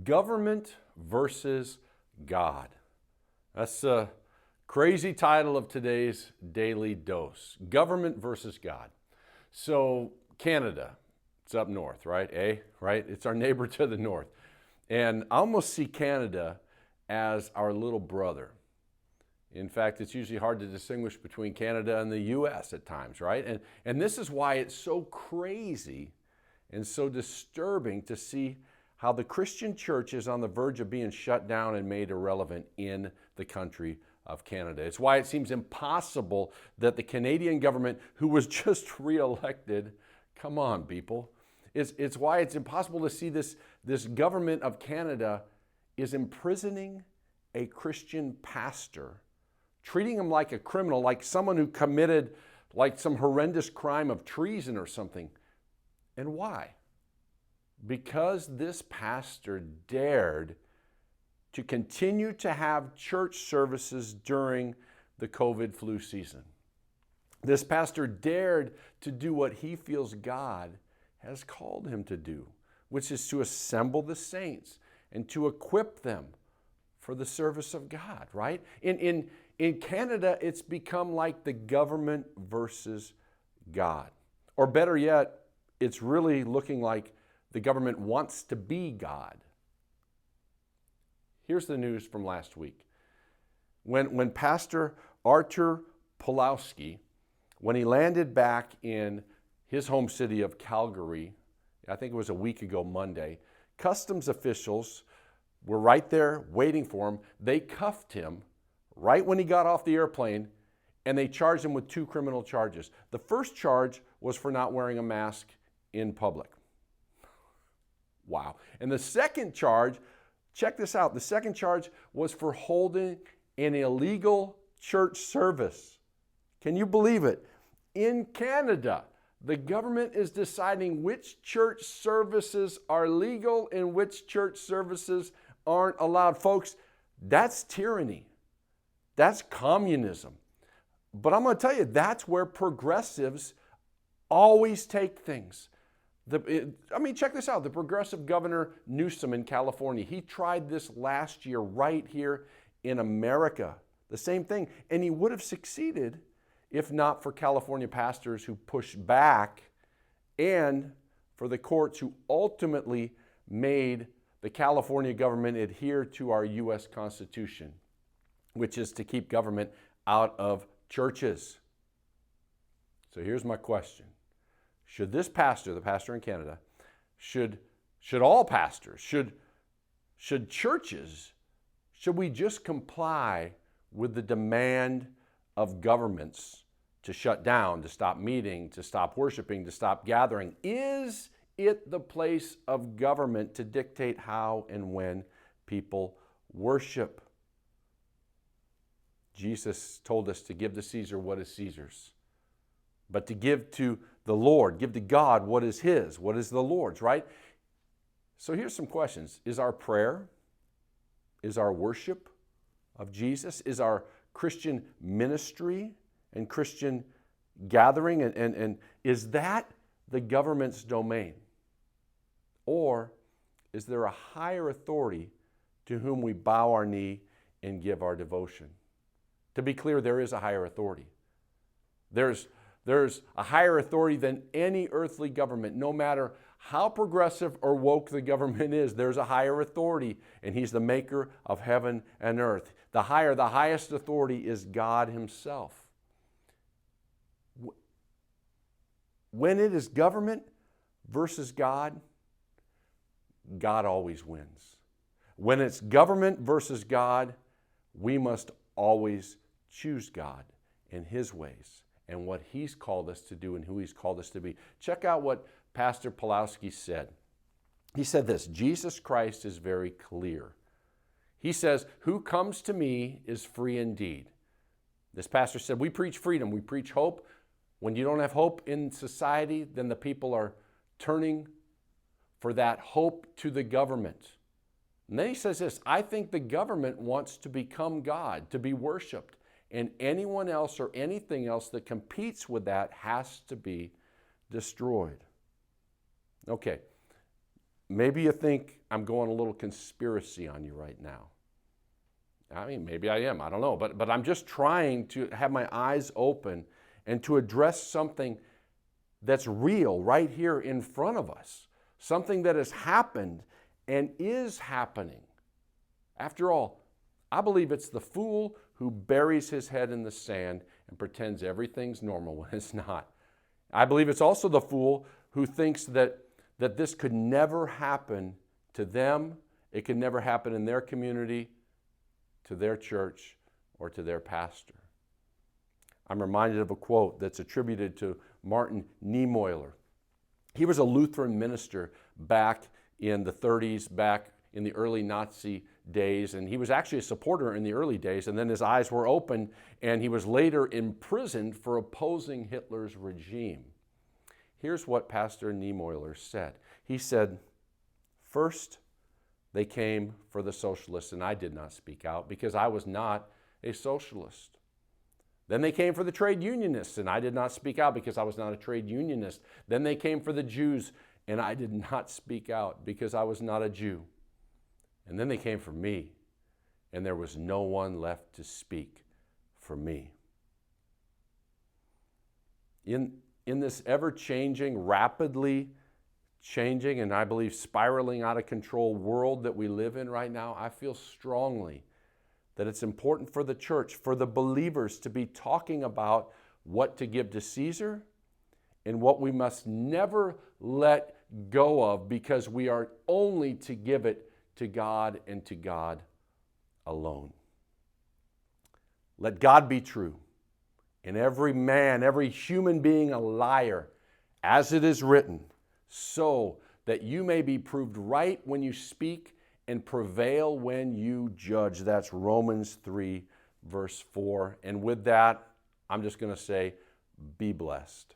Government versus God. That's the crazy title of today's Daily Dose. Government versus God. So Canada, it's up north, right? Right? It's our neighbor to the north. And I almost see Canada as our little brother. In fact, it's usually hard to distinguish between Canada and the U.S. at times, right? And this is why it's so crazy and so disturbing to see how the Christian church is on the verge of being shut down and made irrelevant in the country of Canada. It's why it seems impossible that the Canadian government, who was just re-elected, come on, people. It's why it's impossible to see this government of Canada is imprisoning a Christian pastor, treating him like a criminal, like someone who committed like some horrendous crime of treason or something. And why? Because this pastor dared to continue to have church services during the COVID flu season. This pastor dared to do what he feels God has called him to do, which is to assemble the saints and to equip them for the service of God, right? In Canada, it's become like the government versus God. Or better yet, it's really looking like the government wants to be God. Here's the news from last week. When Pastor Artur Pawlowski, when he landed back in his home city of Calgary, I think it was a week ago Monday, customs officials were right there waiting for him. They cuffed him right when he got off the airplane, and they charged him with 2 criminal charges. The first charge was for not wearing a mask in public. Wow. And the second charge, check this out, the second charge was for holding an illegal church service. Can you believe it? In Canada, the government is deciding which church services are legal and which church services aren't allowed. Folks, that's tyranny. That's communism. But I'm going to tell you, that's where progressives always take things. Check this out. The progressive governor Newsom in California, he tried this last year right here in America. The same thing. And he would have succeeded if not for California pastors who pushed back and for the courts who ultimately made the California government adhere to our U.S. Constitution, which is to keep government out of churches. So here's my question. Should this pastor, the pastor in Canada, should all pastors, should churches, should we just comply with the demand of governments to shut down, to stop meeting, to stop worshiping, to stop gathering? Is it the place of government to dictate how and when people worship? Jesus told us to give to Caesar what is Caesar's, but to give to the Lord, give to God what is His, what is the Lord's, right? So here's some questions. Is our prayer, is our worship of Jesus, is our Christian ministry and Christian gathering, and is that the government's domain? Or is there a higher authority to whom we bow our knee and give our devotion? To be clear, there is a higher authority. There's a higher authority than any earthly government. No matter how progressive or woke the government is, there's a higher authority, and He's the maker of heaven and earth. The highest authority is God Himself. When it is government versus God, God always wins. When it's government versus God, we must always choose God and His ways and what He's called us to do and who He's called us to be. Check out what Pastor Pawlowski said. He said this: Jesus Christ is very clear. He says, "Who comes to me is free indeed." This pastor said, we preach freedom, we preach hope. When you don't have hope in society, then the people are turning for that hope to the government. And then he says this: I think the government wants to become God, to be worshiped, and anyone else or anything else that competes with that has to be destroyed. Okay, maybe you think I'm going a little conspiracy on you right now. I mean, maybe I am, I don't know. But I'm just trying to have my eyes open and to address something that's real right here in front of us. Something that has happened and is happening. After all, I believe it's the fool who buries his head in the sand and pretends everything's normal when it's not. I believe it's also the fool who thinks that this could never happen to them, it could never happen in their community, to their church, or to their pastor. I'm reminded of a quote that's attributed to Martin Niemöller. He was a Lutheran minister back in the 30s, back in the early Nazi days, and he was actually a supporter in the early days, and then his eyes were opened, and he was later imprisoned for opposing Hitler's regime. Here's what Pastor Niemöller said. He said, "First, they came for the socialists, and I did not speak out because I was not a socialist. Then they came for the trade unionists, and I did not speak out because I was not a trade unionist. Then they came for the Jews, and I did not speak out because I was not a Jew. And then they came for me, and there was no one left to speak for me." In this ever-changing, rapidly changing, and I believe spiraling out of control world that we live in right now, I feel strongly that it's important for the church, for the believers, to be talking about what to give to Caesar and what we must never let go of, because we are only to give it to God and to God alone. Let God be true, and every man, every human being a liar, as it is written, so that you may be proved right when you speak and prevail when you judge. That's Romans 3, verse 4. And with that, I'm just going to say, be blessed.